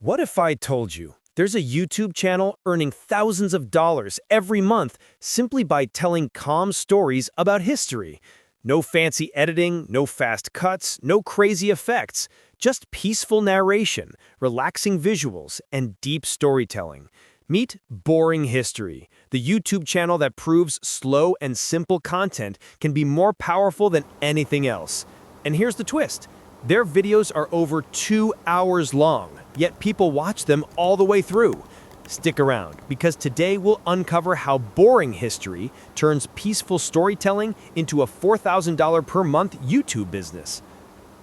What if I told you there's a YouTube channel earning thousands of dollars every month simply by telling calm stories about history? No fancy editing, no fast cuts, no crazy effects, just peaceful narration, relaxing visuals, and deep storytelling. Meet Boring History, the YouTube channel that proves slow and simple content can be more powerful than anything else. And here's the twist. Their videos are over 2 hours long, yet people watch them all the way through. Stick around, because today we'll uncover how Boring History turns peaceful storytelling into a $4,000 per month YouTube business.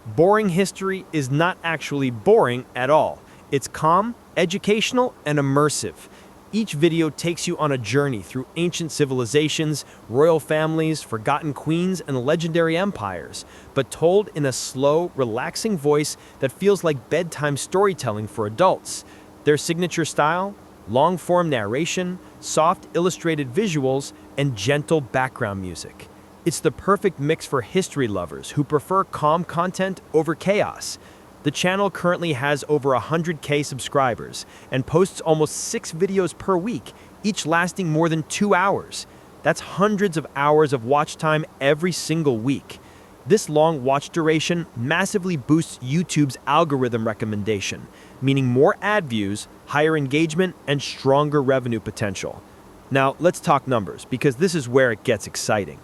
Boring History is not actually boring at all. It's calm, educational, and immersive. Each video takes you on a journey through ancient civilizations, royal families, forgotten queens, and legendary empires, but told in a slow, relaxing voice that feels like bedtime storytelling for adults. Their signature style? Long-form narration, soft illustrated visuals, and gentle background music. It's the perfect mix for history lovers who prefer calm content over chaos. The channel currently has over 100K subscribers and posts almost 6 videos per week, each lasting more than 2 hours. That's hundreds of hours of watch time every single week. This long watch duration massively boosts YouTube's algorithm recommendation, meaning more ad views, higher engagement, and stronger revenue potential. Now, let's talk numbers, because this is where it gets exciting.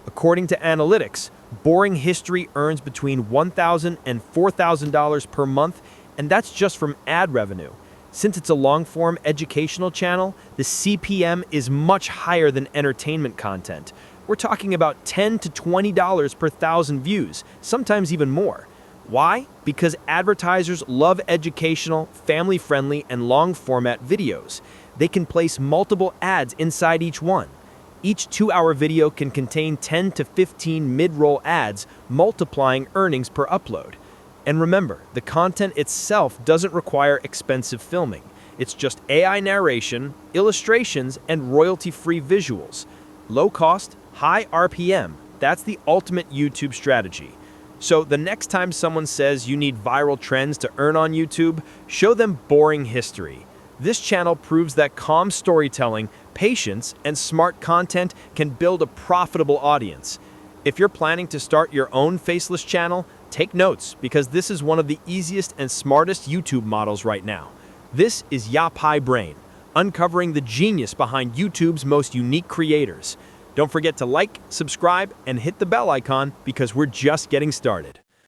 According to analytics, Boring History earns between $1,000 and $4,000 per month, and that's just from ad revenue. Since it's a long-form educational channel, the CPM is much higher than entertainment content. We're talking about $10 to $20 per thousand views, sometimes even more. Why? Because advertisers love educational, family-friendly, and long-format videos. They can place multiple ads inside each one. Each 2-hour video can contain 10 to 15 mid-roll ads, multiplying earnings per upload. And remember, the content itself doesn't require expensive filming. It's just AI narration, illustrations, and royalty-free visuals. Low cost, high RPM. That's the ultimate YouTube strategy. So the next time someone says you need viral trends to earn on YouTube, show them Boring History. This channel proves that calm storytelling, patience, and smart content can build a profitable audience. If you're planning to start your own faceless channel, take notes, because this is one of the easiest and smartest YouTube models right now. This is Yapai Brain, uncovering the genius behind YouTube's most unique creators. Don't forget to like, subscribe, and hit the bell icon, because we're just getting started.